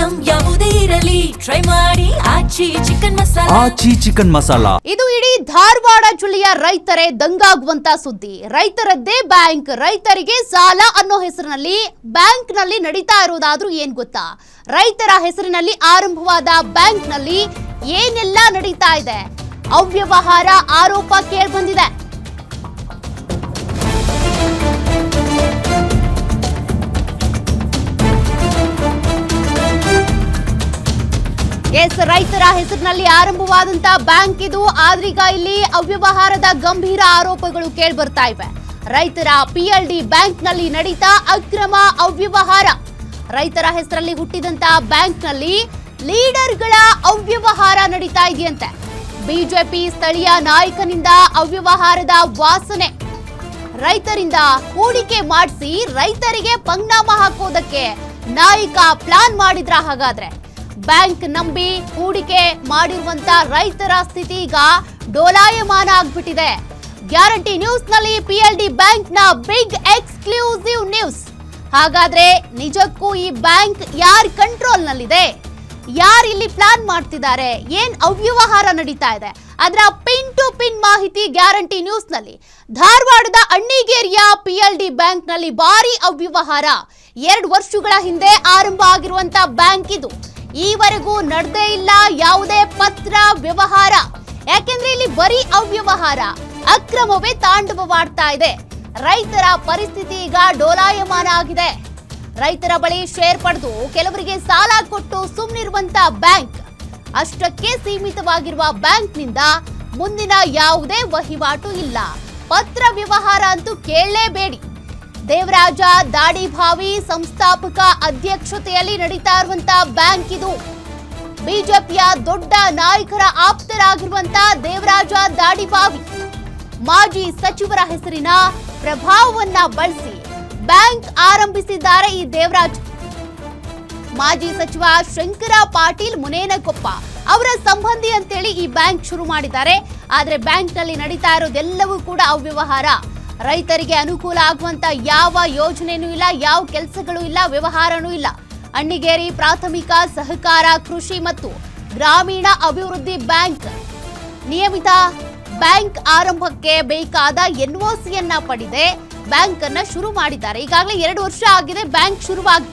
Item ಯಾವುದೇ ಇರಲಿ try ಮಾಡಿ ಆಚಿ ಚಿಕನ್ ಮಸಾಲಾ. ಇದು ಇಡೀ ಧಾರವಾಡ ಜಿಲ್ಲೆಯ ರೈತರೇ ದಂಗಾಗುವಂತ ಸುದ್ದಿ. ರೈತರದ್ದೇ ಬ್ಯಾಂಕ್, ರೈತರಿಗೆ ಸಾಲ ಅನ್ನೋ ಹೆಸರಿನಲ್ಲಿ ಬ್ಯಾಂಕ್ ನಲ್ಲಿ ನಡೀತಾ ಇರೋದಾದ್ರೂ ಏನ್ ಗೊತ್ತಾ? ರೈತರ ಹೆಸರಿನಲ್ಲಿ ಆರಂಭವಾದ ಬ್ಯಾಂಕ್ ನಲ್ಲಿ ಏನೆಲ್ಲ ನಡೀತಾ ಇದೆ? ಅವ್ಯವಹಾರ ಆರೋಪ ಕೇಳಿ ಬಂದಿದೆ. ರೈತರ ಹೆಸರಿನಲ್ಲಿ ಆರಂಭವಾದಂತ ಬ್ಯಾಂಕ್ ಇದು. ಆದ್ರೀಗ ಇಲ್ಲಿ ಅವ್ಯವಹಾರದ ಗಂಭೀರ ಆರೋಪಗಳು ಕೇಳಿ ಬರ್ತಾ ಇವೆ. ರೈತರ PLD ಬ್ಯಾಂಕ್ ನಲ್ಲಿ ನಡೀತಾ ಅಕ್ರಮ ಅವ್ಯವಹಾರ. ರೈತರ ಹೆಸರಲ್ಲಿ ಹುಟ್ಟಿದಂತ ಬ್ಯಾಂಕ್ ನಲ್ಲಿ ಲೀಡರ್ಗಳ ಅವ್ಯವಹಾರ ನಡೀತಾ ಇದೆಯಂತೆ. ಬಿಜೆಪಿ ಸ್ಥಳೀಯ ನಾಯಕನಿಂದ ಅವ್ಯವಹಾರದ ವಾಸನೆ. ರೈತರಿಂದ ಹೂಡಿಕೆ ಮಾಡಿಸಿ ರೈತರಿಗೆ ಪಂಗ್ನಾಮ ಹಾಕೋದಕ್ಕೆ ನಾಯಕ ಪ್ಲಾನ್ ಮಾಡಿದ್ರ? ಹಾಗಾದ್ರೆ ಬ್ಯಾಂಕ್ ನಂಬಿ ಹೂಡಿಕೆ ಮಾಡಿರುವಂತ ರೈತರ ಸ್ಥಿತಿ ಈಗ ಡೋಲಾಯಮಾನ ಆಗ್ಬಿಟ್ಟಿದೆ. ಗ್ಯಾರಂಟಿ ನ್ಯೂಸ್ ನಲ್ಲಿ PLD ಬ್ಯಾಂಕ್ ನ ಬಿಗ್ ಎಕ್ಸ್ಕ್ಲೂಸಿವ್ ನ್ಯೂಸ್. ಹಾಗಾದ್ರೆ ನಿಜಕ್ಕೂ ಈ ಬ್ಯಾಂಕ್ ಯಾರ ಕಂಟ್ರೋಲ್ ನಲ್ಲಿದೆ? ಯಾರು ಇಲ್ಲಿ ಪ್ಲಾನ್ ಮಾಡ್ತಿದ್ದಾರೆ? ಏನ್ ಅವ್ಯವಹಾರ ನಡೀತಾ ಇದೆ? ಅದರ ಪಿನ್ ಟು ಪಿನ್ ಮಾಹಿತಿ ಗ್ಯಾರಂಟಿ ನ್ಯೂಸ್ ನಲ್ಲಿ. ಧಾರವಾಡದ ಅಣ್ಣಿಗೇರಿಯ PLD ಬ್ಯಾಂಕ್ ನಲ್ಲಿ ಭಾರಿ ಅವ್ಯವಹಾರ. 2 ವರ್ಷಗಳ ಹಿಂದೆ ಆರಂಭ ಆಗಿರುವಂತ ಬ್ಯಾಂಕ್ ಇದು. ಈವರೆಗೂ ನಡೆದೇ ಇಲ್ಲ ಯಾವುದೇ ಪತ್ರ ವ್ಯವಹಾರ. ಯಾಕೆಂದ್ರೆ ಇಲ್ಲಿ ಬರೀ ಅವ್ಯವಹಾರ, ಅಕ್ರಮವೇ ತಾಂಡವವಾಡ್ತಾ ಇದೆ. ರೈತರ ಪರಿಸ್ಥಿತಿ ಈಗ ಡೋಲಾಯಮಾನ ಆಗಿದೆ. ರೈತರ ಬಳಿ ಶೇರ್ ಪಡೆದು ಕೆಲವರಿಗೆ ಸಾಲ ಕೊಟ್ಟು ಸುಮ್ಮನಿರುವಂತ ಬ್ಯಾಂಕ್. ಅಷ್ಟಕ್ಕೆ ಸೀಮಿತವಾಗಿರುವ ಬ್ಯಾಂಕ್ನಿಂದ ಮುಂದಿನ ಯಾವುದೇ ವಹಿವಾಟು ಇಲ್ಲ. ಪತ್ರ ವ್ಯವಹಾರ ಅಂತೂ ಕೇಳಲೇಬೇಡಿ. ದೇವರಾಜ ದಾಡಿಭಾವಿ ಸಂಸ್ಥಾಪಕ ಅಧ್ಯಕ್ಷತೆಯಲ್ಲಿ ನಡೀತಾ ಇರುವಂತ ಬ್ಯಾಂಕ್ ಇದು. ಬಿಜೆಪಿಯ ದೊಡ್ಡ ನಾಯಕರ ಆಪ್ತರಾಗಿರುವಂತ ದೇವರಾಜ ದಾಡಿಭಾವಿ ಮಾಜಿ ಸಚಿವರ ಹೆಸರಿನ ಪ್ರಭಾವವನ್ನ ಬಳಸಿ ಬ್ಯಾಂಕ್ ಆರಂಭಿಸಿದ್ದಾರೆ. ಈ ದೇವರಾಜ್ ಮಾಜಿ ಸಚಿವ ಶಂಕರ ಪಾಟೀಲ್ ಮುನೇನಕೊಪ್ಪ ಅವರ ಸಂಬಂಧಿ ಅಂತೇಳಿ ಈ ಬ್ಯಾಂಕ್ ಶುರು ಮಾಡಿದ್ದಾರೆ. ಆದ್ರೆ ಬ್ಯಾಂಕ್ ನಲ್ಲಿ ನಡೀತಾ ಇರೋದೆಲ್ಲವೂ ಕೂಡ ಅವ್ಯವಹಾರ. ರೈತರಿಗೆ ಅನುಕೂಲ ಆಗುವಂತ ಯಾವ ಯೋಜನೆನೂ ಇಲ್ಲ, ಯಾವ ಕೆಲಸಗಳು ಇಲ್ಲ, ವ್ಯವಹಾರನೂ ಇಲ್ಲ. ಅಣ್ಣಿಗೇರಿ ಪ್ರಾಥಮಿಕ ಸಹಕಾರ ಕೃಷಿ ಮತ್ತು ಗ್ರಾಮೀಣ ಅಭಿವೃದ್ಧಿ ಬ್ಯಾಂಕ್ ನಿಯಮಿತ ಬ್ಯಾಂಕ್ ಆರಂಭಕ್ಕೆ ಬೇಕಾದ NOCಯನ್ನ ಪಡೆದೆ ಬ್ಯಾಂಕ್ ಅನ್ನ ಶುರು ಮಾಡಿದ್ದಾರೆ. ಈಗಾಗಲೇ 2 ವರ್ಷ ಆಗಿದೆ ಬ್ಯಾಂಕ್ ಶುರುವಾಗಿ.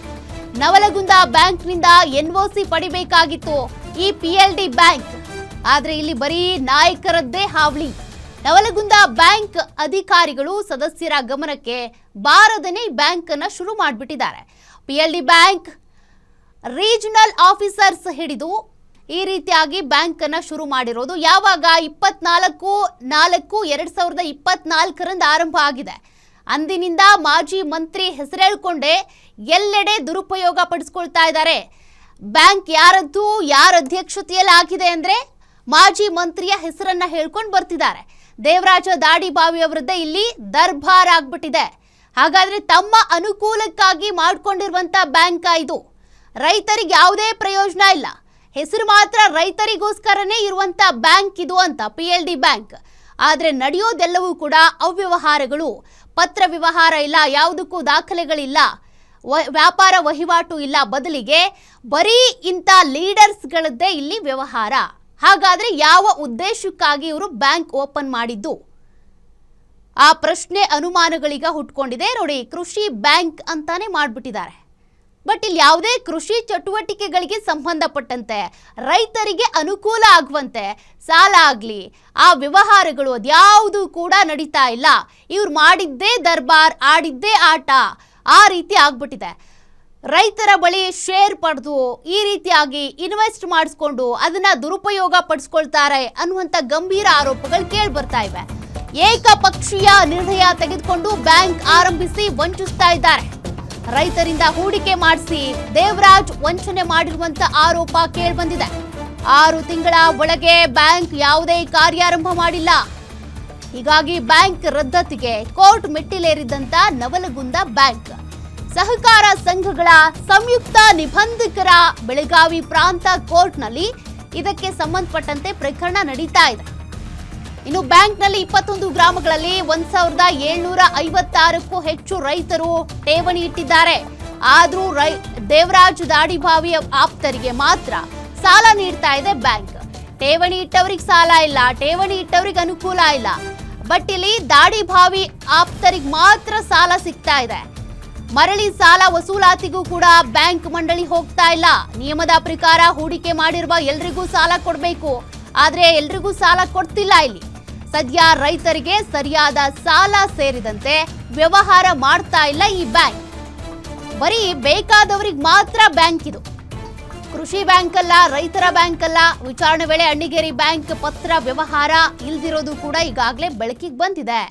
ನವಲಗುಂದ ಬ್ಯಾಂಕ್ನಿಂದ NOC ಪಡಿಬೇಕಾಗಿತ್ತು ಈ PLD ಬ್ಯಾಂಕ್. ಆದ್ರೆ ಇಲ್ಲಿ ಬರೀ ನಾಯಕರದ್ದೇ ಹಾವಳಿ. ನವಲಗುಂದ ಬ್ಯಾಂಕ್ ಅಧಿಕಾರಿಗಳು ಸದಸ್ಯರ ಗಮನಕ್ಕೆ ಬಾರದನೆ ಬ್ಯಾಂಕ್ ಅನ್ನ ಶುರು ಮಾಡಿಬಿಟ್ಟಿದ್ದಾರೆ. PLD ಬ್ಯಾಂಕ್ ರೀಜನಲ್ ಆಫೀಸರ್ಸ್ ಹಿಡಿದು ಈ ರೀತಿಯಾಗಿ ಬ್ಯಾಂಕ್ ಅನ್ನ ಶುರು ಮಾಡಿರೋದು ಯಾವಾಗ 24/4/2024 ಆರಂಭ ಆಗಿದೆ. ಅಂದಿನಿಂದ ಮಾಜಿ ಮಂತ್ರಿ ಹೆಸರೇಳ್ಕೊಂಡೇ ಎಲ್ಲೆಡೆ ದುರುಪಯೋಗ ಪಡಿಸ್ಕೊಳ್ತಾ ಇದ್ದಾರೆ. ಬ್ಯಾಂಕ್ ಯಾರದ್ದು, ಯಾರ ಅಧ್ಯಕ್ಷತೆಯಲ್ಲಿ ಆಗಿದೆ ಅಂದ್ರೆ ಮಾಜಿ ಮಂತ್ರಿಯ ಹೆಸರನ್ನ ಹೇಳ್ಕೊಂಡು ಬರ್ತಿದ್ದಾರೆ. ದೇವರಾಜ ದಾಡಿಭಾವಿ ಅವರದ್ದೇ ಇಲ್ಲಿ ದರ್ಬಾರ್ ಆಗ್ಬಿಟ್ಟಿದೆ. ಹಾಗಾದ್ರೆ ತಮ್ಮ ಅನುಕೂಲಕ್ಕಾಗಿ ಮಾಡ್ಕೊಂಡಿರುವಂತ ಬ್ಯಾಂಕ್ ಇದು. ರೈತರಿಗೆ ಯಾವುದೇ ಪ್ರಯೋಜನ ಇಲ್ಲ, ಹೆಸರು ಮಾತ್ರ ರೈತರಿಗೋಸ್ಕರನೇ ಇರುವಂತ ಬ್ಯಾಂಕ್ ಇದು ಅಂತ PLD ಬ್ಯಾಂಕ್. ಆದ್ರೆ ನಡೆಯೋದೆಲ್ಲವೂ ಕೂಡ ಅವ್ಯವಹಾರಗಳು. ಪತ್ರ ವ್ಯವಹಾರ ಇಲ್ಲ, ಯಾವುದಕ್ಕೂ ದಾಖಲೆಗಳಿಲ್ಲ, ವ್ಯಾಪಾರ ವಹಿವಾಟು ಇಲ್ಲ. ಬದಲಿಗೆ ಬರೀ ಇಂಥ ಲೀಡರ್ಸ್ಗಳದ್ದೇ ಇಲ್ಲಿ ವ್ಯವಹಾರ. ಹಾಗಾದ್ರೆ ಯಾವ ಉದ್ದೇಶಕ್ಕಾಗಿ ಇವರು ಬ್ಯಾಂಕ್ ಓಪನ್ ಮಾಡಿದ್ದು? ಆ ಪ್ರಶ್ನೆ ಅನುಮಾನಗಳೀಗ ಹುಟ್ಕೊಂಡಿದೆ. ನೋಡಿ, ಕೃಷಿ ಬ್ಯಾಂಕ್ ಅಂತಾನೆ ಮಾಡ್ಬಿಟ್ಟಿದ್ದಾರೆ. ಬಟ್ ಇಲ್ಲಿ ಯಾವುದೇ ಕೃಷಿ ಚಟುವಟಿಕೆಗಳಿಗೆ ಸಂಬಂಧಪಟ್ಟಂತೆ ರೈತರಿಗೆ ಅನುಕೂಲ ಆಗುವಂತೆ ಸಾಲ ಆಗ್ಲಿ, ಆ ವ್ಯವಹಾರಗಳು ಅದ್ಯಾವುದು ಕೂಡ ನಡೀತಾ ಇಲ್ಲ. ಇವ್ರು ಮಾಡಿದ್ದೇ ದರ್ಬಾರ್, ಆಡಿದ್ದೇ ಆಟ, ಆ ರೀತಿ ಆಗ್ಬಿಟ್ಟಿದೆ. ರೈತರ ಬಳಿ ಶೇರ್ ಪಡೆದು ಈ ರೀತಿಯಾಗಿ ಇನ್ವೆಸ್ಟ್ ಮಾಡಿಸ್ಕೊಂಡು ಅದನ್ನ ದುರುಪಯೋಗ ಪಡಿಸ್ಕೊಳ್ತಾರೆ ಅನ್ನುವಂಥ ಗಂಭೀರ ಆರೋಪಗಳು ಕೇಳಿ ಬರ್ತಾ ಇವೆ. ಏಕಪಕ್ಷೀಯ ನಿರ್ಣಯ ತೆಗೆದುಕೊಂಡು ಬ್ಯಾಂಕ್ ಆರಂಭಿಸಿ ವಂಚಿಸ್ತಾ ಇದ್ದಾರೆ. ರೈತರಿಂದ ಹೂಡಿಕೆ ಮಾಡಿಸಿ ದೇವರಾಜ್ ವಂಚನೆ ಮಾಡಿರುವಂತ ಆರೋಪ ಕೇಳಿ ಬಂದಿದೆ. 6 ತಿಂಗಳ ಒಳಗೆ ಬ್ಯಾಂಕ್ ಯಾವುದೇ ಕಾರ್ಯಾರಂಭ ಮಾಡಿಲ್ಲ. ಹೀಗಾಗಿ ಬ್ಯಾಂಕ್ ರದ್ದತಿಗೆ ಕೋರ್ಟ್ ಮೆಟ್ಟಿಲೇರಿದ್ದಂತ ನವಲಗುಂದ ಬ್ಯಾಂಕ್ ಸಹಕಾರ ಸಂಘಗಳ ಸಂಯುಕ್ತ ನಿಬಂಧಕರ ಬೆಳಗಾವಿ ಪ್ರಾಂತ ಕೋರ್ಟ್ನಲ್ಲಿ ಇದಕ್ಕೆ ಸಂಬಂಧಪಟ್ಟಂತೆ ಪ್ರಕರಣ ನಡೀತಾ ಇದೆ. ಇನ್ನು ಬ್ಯಾಂಕ್ನಲ್ಲಿ 21 ಗ್ರಾಮಗಳಲ್ಲಿ 1756ಕ್ಕೂ ಹೆಚ್ಚು ರೈತರು ಠೇವಣಿ ಇಟ್ಟಿದ್ದಾರೆ. ಆದ್ರೂ ದೇವರಾಜ್ ದಾಡಿಭಾವಿ ಆಪ್ತರಿಗೆ ಮಾತ್ರ ಸಾಲ ನೀಡ್ತಾ ಇದೆ ಬ್ಯಾಂಕ್. ಠೇವಣಿ ಇಟ್ಟವರಿಗೆ ಸಾಲ ಇಲ್ಲ, ಠೇವಣಿ ಇಟ್ಟವರಿಗೆ ಅನುಕೂಲ ಇಲ್ಲ. ಬಟ್ ಇಲ್ಲಿ ದಾಡಿಭಾವಿ ಆಪ್ತರಿಗೆ ಮಾತ್ರ ಸಾಲ ಸಿಗ್ತಾ ಇದೆ. ಮರಳಿ ಸಾಲ ವಸೂಲಾತಿಗೂ ಕೂಡ ಬ್ಯಾಂಕ್ ಮಂಡಳಿ ಹೋಗ್ತಾ ಇಲ್ಲ. ನಿಯಮದ ಪ್ರಕಾರ ಹೂಡಿಕೆ ಮಾಡಿರುವ ಎಲ್ರಿಗೂ ಸಾಲ ಕೊಡಬೇಕು, ಆದ್ರೆ ಎಲ್ರಿಗೂ ಸಾಲ ಕೊಡ್ತಿಲ್ಲ. ಇಲ್ಲಿ ಸದ್ಯ ರೈತರಿಗೆ ಸರಿಯಾದ ಸಾಲ ಸೇರಿದಂತೆ ವ್ಯವಹಾರ ಮಾಡ್ತಾ ಇಲ್ಲ ಈ ಬ್ಯಾಂಕ್. ಬರೀ ಬೇಕಾದವರಿಗೆ ಮಾತ್ರ ಬ್ಯಾಂಕ್ ಇದು. ಕೃಷಿ ಬ್ಯಾಂಕ್ ಅಲ್ಲ, ರೈತರ ಬ್ಯಾಂಕ್ ಅಲ್ಲ. ವಿಚಾರಣೆ ವೇಳೆ ಅಣ್ಣಿಗೇರಿ ಬ್ಯಾಂಕ್ ಪತ್ರ ವ್ಯವಹಾರ ಇಲ್ದಿರೋದು ಕೂಡ ಈಗಾಗಲೇ ಬೆಳಕಿಗೆ ಬಂದಿದೆ.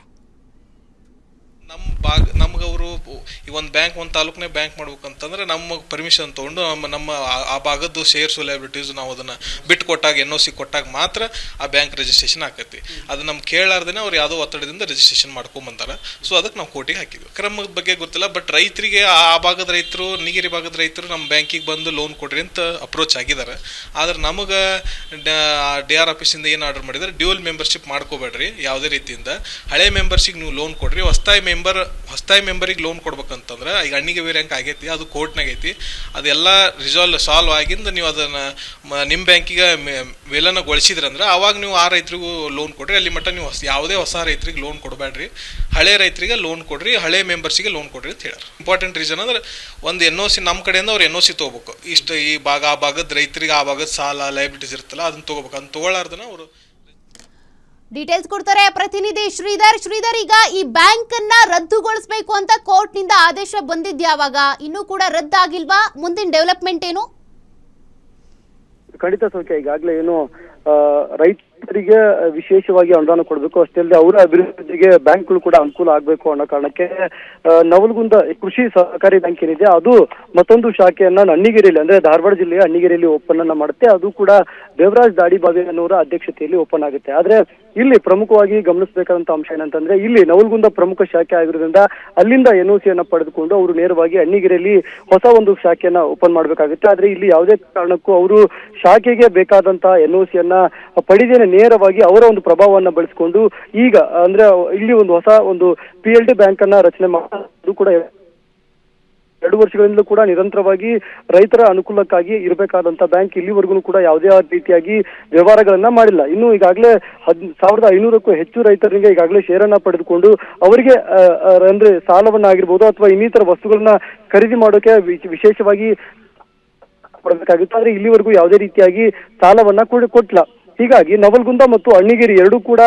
ನಮ್ಗೆ ಅವರು ಈ ಒಂದು ಬ್ಯಾಂಕ್ ಒಂದು ತಾಲೂಕನೇ ಬ್ಯಾಂಕ್ ಮಾಡ್ಬೇಕಂತಂದ್ರೆ ನಮ್ಮ ಪರ್ಮಿಷನ್ ತೊಗೊಂಡು ನಮ್ಮ ಆ ಭಾಗದ್ದು ಶೇರ್ಸ್ ಲೈಬಿಲಿಟೀಸ್ ನಾವು ಅದನ್ನು ಬಿಟ್ಟು ಕೊಟ್ಟಾಗ NOC ಕೊಟ್ಟಾಗ ಮಾತ್ರ ಆ ಬ್ಯಾಂಕ್ ರಿಜಿಸ್ಟ್ರೇಷನ್ ಆಕೈತಿ. ಅದು ನಮ್ಗೆ ಕೇಳಾರ್ದೇನೆ ಅವ್ರು ಯಾವುದೋ ಒತ್ತಡದಿಂದ ರಿಜಿಸ್ಟ್ರೇಷನ್ ಮಾಡ್ಕೊಂಬಂದಾರ. ಸೊ ಅದಕ್ಕೆ ನಾವು ಕೋರ್ಟಿಗೆ ಹಾಕಿದ್ವಿ. ಕ್ರಮದ ಬಗ್ಗೆ ಗೊತ್ತಿಲ್ಲ, ಬಟ್ ರೈತರಿಗೆ ಆ ಭಾಗದ ರೈತರು, ನೀಗಿರಿ ಭಾಗದ ರೈತರು ನಮ್ಮ ಬ್ಯಾಂಕಿಗೆ ಬಂದು ಲೋನ್ ಕೊಡ್ರಿ ಅಂತ ಅಪ್ರೋಚ್ ಆಗಿದ್ದಾರೆ. ಆದ್ರೆ ನಮಗೆ DR ಆಫೀಸಿಂದ ಏನು ಆರ್ಡರ್ ಮಾಡಿದ್ದಾರೆ, ಡ್ಯೂಯಲ್ ಮೆಂಬರ್ಶಿಪ್ ಮಾಡ್ಕೋಬೇಡ್ರಿ, ಯಾವುದೇ ರೀತಿಯಿಂದ ಹಳೆ ಮೆಂಬರ್ಸಿಗೆ ನೀವು ಲೋನ್ ಕೊಡ್ರಿ. ಹೊಸತಾಯಿ ಮೆಂಬರಿಗೆ ಲೋನ್ ಕೊಡ್ಬೇಕಂತಂದ್ರೆ ಈಗ ಅಣ್ಣಿಗೇರಿ ಬ್ಯಾಂಕ್ ಆಗೈತಿ, ಅದು ಕೋರ್ಟ್ನಾಗ ಐತಿ. ಅದೆಲ್ಲ ಸಾಲ್ವ್ ಆಗಿಂದ ನೀವು ಅದನ್ನ ನಿಮ್ಮ ಬ್ಯಾಂಕಿಗೆ ವಿಲನಗೊಳಿಸಿದ್ರಂದ್ರೆ ಅವಾಗ ನೀವು ಆ ರೈತರಿಗೂ ಲೋನ್ ಕೊಡ್ರಿ. ಅಲ್ಲಿ ಮಟ್ಟ ನೀವು ಯಾವುದೇ ಹೊಸ ರೈತರಿಗೆ ಲೋನ್ ಕೊಡಬೇಡ್ರಿ, ಹಳೆ ರೈತರಿಗೆ ಲೋನ್ ಕೊಡ್ರಿ, ಹಳೆ ಮೆಂಬರ್ಸಿಗೆ ಲೋನ್ ಕೊಡ್ರಿ ಅಂತ ಹೇಳ್ಯಾರ. ಇಂಪಾರ್ಟೆಂಟ್ ರೀಸನ್ ಅಂದ್ರೆ ಒಂದು NOC ನಮ್ಮ ಕಡೆಯಿಂದ ಅವ್ರು NOC ತೊಗೋಬೇಕು. ಇಷ್ಟು ಈ ಆ ಭಾಗದ ರೈತರಿಗೆ ಆ ಭಾಗದ ಸಾಲ ಲಯಬಿಲಿಟೀಸ್ ಇರುತ್ತಲ್ಲ ಅದನ್ನ ತೊಗೋಬೇಕು. ಅದನ್ನ ತೊಗೊಳ್ಳಾರ್ದನ ಅವರು ಡೀಟೇಲ್ಸ್ ಕೊಡ್ತಾರೆ ಪ್ರತಿನಿಧಿ ಶ್ರೀಧರ್. ಈಗ ಈ ಬ್ಯಾಂಕ್ ಅನ್ನ ರದ್ದುಗೊಳಿಸಬೇಕು ಅಂತ ಕೋರ್ಟ್ ನಿಂದ ಆದೇಶ ಬಂದಿದ್ಯಾವಾಗ? ಇನ್ನೂ ಕೂಡ ರದ್ದಾಗಿಲ್ವಾ? ಮುಂದಿನ ಡೆವಲಪ್ಮೆಂಟ್ ಏನು? ಖಂಡಿತ ಸೌಖ್ಯ. ಈಗಾಗಲೇ ಏನು ರೈತರಿಗೆ ವಿಶೇಷವಾಗಿ ಅನುದಾನ ಕೊಡಬೇಕು, ಅಷ್ಟೇ ಅಲ್ಲದೆ ಅವರ ಅಭಿವೃದ್ಧಿಗೆ ಬ್ಯಾಂಕ್ಗಳು ಕೂಡ ಅನುಕೂಲ ಆಗಬೇಕು ಅನ್ನೋ ಕಾರಣಕ್ಕೆ ನವಲಗುಂದ ಕೃಷಿ ಸಹಕಾರಿ ಬ್ಯಾಂಕ್ ಏನಿದೆ ಅದು ಮತ್ತೊಂದು ಶಾಖೆಯನ್ನ ಅಣ್ಣಿಗೇರಿಯಲ್ಲಿ ಅಂದ್ರೆ ಧಾರವಾಡ ಜಿಲ್ಲೆಯ ಅಣ್ಣಿಗೇರಿಯಲ್ಲಿ ಓಪನ್ ಅನ್ನ ಮಾಡುತ್ತೆ. ಅದು ಕೂಡ ದೇವರಾಜ್ ದಾಡಿಭಾವಿ ಅನ್ನೋರ ಅಧ್ಯಕ್ಷತೆಯಲ್ಲಿ ಓಪನ್ ಆಗುತ್ತೆ. ಆದ್ರೆ ಇಲ್ಲಿ ಪ್ರಮುಖವಾಗಿ ಗಮನಿಸಬೇಕಾದಂತ ಅಂಶ ಏನಂತಂದ್ರೆ ಇಲ್ಲಿ ನವಲಗುಂದ ಪ್ರಮುಖ ಶಾಖೆ ಆಗಿರೋದ್ರಿಂದ ಅಲ್ಲಿಂದ NOC ಅನ್ನ ಪಡೆದುಕೊಂಡು ಅವರು ನೇರವಾಗಿ ಅಣ್ಣಿಗೇರಿಯಲ್ಲಿ ಹೊಸ ಒಂದು ಶಾಖೆಯನ್ನ ಓಪನ್ ಮಾಡಬೇಕಾಗುತ್ತೆ. ಆದ್ರೆ ಇಲ್ಲಿ ಯಾವುದೇ ಕಾರಣಕ್ಕೂ ಅವರು ಶಾಖೆಗೆ ಬೇಕಾದಂತ NOC ಅನ್ನ ಪಡೆದೇನೆ ನೇರವಾಗಿ ಅವರ ಒಂದು ಪ್ರಭಾವವನ್ನ ಬಳಸಿಕೊಂಡು ಈಗ ಅಂದ್ರೆ ಇಲ್ಲಿ ಒಂದು ಹೊಸ ಒಂದು PLD ಬ್ಯಾಂಕ್ ಅನ್ನ ರಚನೆ ಮಾಡೋದು ಕೂಡ 2 ವರ್ಷಗಳಿಂದಲೂ ಕೂಡ ನಿರಂತರವಾಗಿ ರೈತರ ಅನುಕೂಲಕ್ಕಾಗಿ ಇರಬೇಕಾದಂತ ಬ್ಯಾಂಕ್ ಇಲ್ಲಿವರೆಗೂ ಕೂಡ ಯಾವುದೇ ರೀತಿಯಾಗಿ ವ್ಯವಹಾರಗಳನ್ನ ಮಾಡಿಲ್ಲ. ಇನ್ನು ಈಗಾಗಲೇ 1500ಕ್ಕೂ ಹೆಚ್ಚು ರೈತರಿಗೆ ಈಗಾಗಲೇ ಶೇರನ್ನ ಪಡೆದುಕೊಂಡು ಅವರಿಗೆ ಅಂದ್ರೆ ಸಾಲವನ್ನಾಗಿರ್ಬೋದು ಅಥವಾ ಇನ್ನಿತರ ವಸ್ತುಗಳನ್ನ ಖರೀದಿ ಮಾಡೋಕೆ ವಿಶೇಷವಾಗಿ ಕೊಡಬೇಕಾಗಿತ್ತು. ಆದ್ರೆ ಇಲ್ಲಿವರೆಗೂ ಯಾವುದೇ ರೀತಿಯಾಗಿ ಸಾಲವನ್ನ ಕೂಡ ಕೊಟ್ಟಿಲ್ಲ. ಹೀಗಾಗಿ ನವಲಗುಂದ ಮತ್ತು ಅಣ್ಣಿಗೇರಿ ಎರಡೂ ಕೂಡ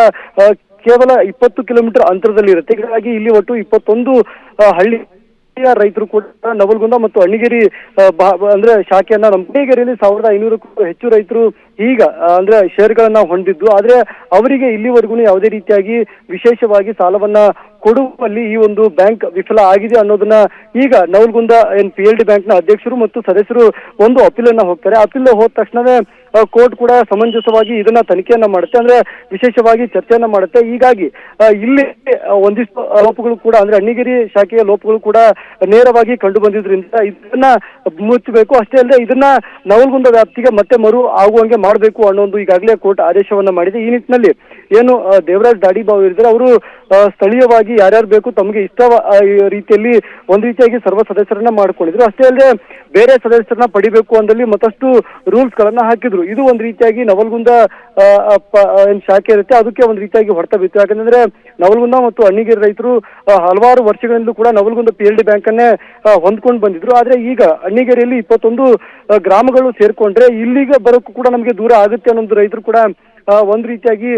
ಕೇವಲ 20 ಕಿಲೋಮೀಟರ್ ಅಂತರದಲ್ಲಿ ಇರುತ್ತೆ. ಹೀಗಾಗಿ ಇಲ್ಲಿ ಒಟ್ಟು 21 ಹಳ್ಳಿ ರೈತರು ಕೂಡ ನವಲಗುಂದ ಮತ್ತು ಅಣ್ಣಿಗೇರಿ ಅಂದ್ರೆ ಶಾಖೆಯನ್ನ ನಮ್ಮ ಅಣ್ಣಿಗೇರಿಯಲ್ಲಿ 1500ಕ್ಕೂ ಹೆಚ್ಚು ರೈತರು ಈಗ ಅಂದ್ರೆ ಶೇರ್ಗಳನ್ನ ಹೊಂದಿದ್ದು, ಆದ್ರೆ ಅವರಿಗೆ ಇಲ್ಲಿವರೆಗೂ ಯಾವುದೇ ರೀತಿಯಾಗಿ ವಿಶೇಷವಾಗಿ ಸಾಲವನ್ನ ಕೊಡುವಲ್ಲಿ ಈ ಒಂದು ಬ್ಯಾಂಕ್ ವಿಫಲ ಆಗಿದೆ ಅನ್ನೋದನ್ನ ಈಗ ನವಲಗುಂದ PLD ಬ್ಯಾಂಕ್ ನ ಅಧ್ಯಕ್ಷರು ಮತ್ತು ಸದಸ್ಯರು ಒಂದು ಅಪೀಲನ್ನ ಹೋಗ್ತಾರೆ. ಅಪೀಲ್ ಹೋದ ತಕ್ಷಣವೇ ಕೋರ್ಟ್ ಕೂಡ ಸಮಂಜಸವಾಗಿ ಇದನ್ನ ತನಿಖೆಯನ್ನ ಮಾಡುತ್ತೆ, ಅಂದ್ರೆ ವಿಶೇಷವಾಗಿ ಚರ್ಚೆಯನ್ನ ಮಾಡುತ್ತೆ. ಹೀಗಾಗಿ ಇಲ್ಲಿ ಒಂದಿಷ್ಟು ಲೋಪಗಳು ಕೂಡ ಅಂದ್ರೆ ಅಣ್ಣಿಗೇರಿ ಶಾಖೆಯ ಲೋಪಗಳು ಕೂಡ ನೇರವಾಗಿ ಕಂಡು ಬಂದಿದ್ರಿಂದ ಇದನ್ನ ಮುಚ್ಚಬೇಕು. ಅಷ್ಟೇ ಅಲ್ಲದೆ ಇದನ್ನ ನವಲಗುಂದ ವ್ಯಾಪ್ತಿಗೆ ಮತ್ತೆ ಮರು ಆಗುವಂಗೆ ಮಾಡಬೇಕು ಅನ್ನೋ ಒಂದು ಈಗಾಗಲೇ ಕೋರ್ಟ್ ಆದೇಶವನ್ನ ಮಾಡಿದೆ. ಈ ನಿಟ್ಟಿನಲ್ಲಿ ಏನು ದೇವರಾಜ್ ದಾಡಿಭಾವಿ ಇದ್ದಾರೆ ಅವರು ಸ್ಥಳೀಯವಾಗಿ ಯಾರ್ಯಾರು ಬೇಕು ತಮಗೆ ಇಷ್ಟ ರೀತಿಯಲ್ಲಿ ಒಂದು ರೀತಿಯಾಗಿ ಸರ್ವ ಸದಸ್ಯರನ್ನ ಮಾಡ್ಕೊಂಡಿದ್ರು. ಅಷ್ಟೇ ಅಲ್ಲದೆ ಬೇರೆ ಸದಸ್ಯರನ್ನ ಪಡಿಬೇಕು ಅಂದಲ್ಲಿ ಮತ್ತಷ್ಟು ರೂಲ್ಸ್ ಗಳನ್ನ ಹಾಕಿದ್ರು. ಇದು ಒಂದು ರೀತಿಯಾಗಿ ನವಲಗುಂದ ಶಾಖೆ ಇರುತ್ತೆ ಅದಕ್ಕೆ ಒಂದು ರೀತಿಯಾಗಿ ಹೊಡೆತ ಬಿತ್ತು. ಯಾಕಂದ್ರೆ ನವಲಗುಂದ ಮತ್ತು ಅಣ್ಣಿಗೇರಿ ರೈತರು ಹಲವಾರು ವರ್ಷಗಳಿಂದಲೂ ಕೂಡ ನವಲಗುಂದ PLD ಬ್ಯಾಂಕ್ ಅನ್ನೇ ಹೊಂದ್ಕೊಂಡು ಬಂದಿದ್ರು. ಆದ್ರೆ ಈಗ ಅಣ್ಣಿಗೇರಿಯಲ್ಲಿ 21 ಗ್ರಾಮಗಳು ಸೇರ್ಕೊಂಡ್ರೆ ಇಲ್ಲಿಗೆ ಬರೋಕ್ಕೂ ಕೂಡ ನಮಗೆ ದೂರ ಆಗುತ್ತೆ ಅನ್ನೋದು ರೈತರು ಕೂಡ ಒಂದು ರೀತಿಯಾಗಿ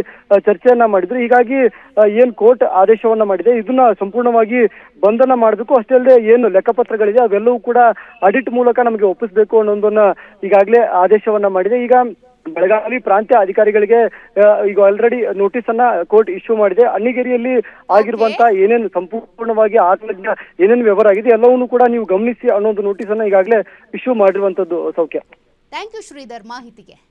ಚರ್ಚೆಯನ್ನ ಮಾಡಿದ್ರು. ಹೀಗಾಗಿ ಏನ್ ಕೋರ್ಟ್ ಆದೇಶವನ್ನ ಮಾಡಿದೆ ಇದನ್ನ ಸಂಪೂರ್ಣವಾಗಿ ಬಂಧನ ಮಾಡಬೇಕು. ಅಷ್ಟೇ ಅಲ್ಲದೆ ಏನು ಲೆಕ್ಕಪತ್ರಗಳಿದೆ ಅವೆಲ್ಲವೂ ಕೂಡ ಆಡಿಟ್ ಮೂಲಕ ನಮಗೆ ಒಪ್ಪಿಸಬೇಕು ಅನ್ನೋದನ್ನ ಈಗಾಗಲೇ ಆದೇಶವನ್ನ ಮಾಡಿದೆ. ಈಗ ಬೆಳಗಾವಿ ಪ್ರಾಂತ್ಯ ಅಧಿಕಾರಿಗಳಿಗೆ ಈಗ ಆಲ್ರೆಡಿ ನೋಟಿಸ್ ಅನ್ನ ಕೋರ್ಟ್ ಇಶ್ಯೂ ಮಾಡಿದೆ. ಅಣ್ಣಿಗೇರಿಯಲ್ಲಿ ಆಗಿರುವಂತಹ ಏನೇನು ಸಂಪೂರ್ಣವಾಗಿ ಆತ್ಮಜ್ಞ ಏನೇನು ವ್ಯವಹಾರ ಆಗಿದೆ ಎಲ್ಲವನ್ನೂ ಕೂಡ ನೀವು ಗಮನಿಸಿ ಅನ್ನೋ ಒಂದು ನೋಟಿಸ್ ಅನ್ನ ಈಗಾಗಲೇ ಇಶ್ಯೂ ಮಾಡಿರುವಂತದ್ದು. ಸೌಖ್ಯ. ಥ್ಯಾಂಕ್ ಯು ಶ್ರೀಧರ್ ಮಾಹಿತಿಗೆ.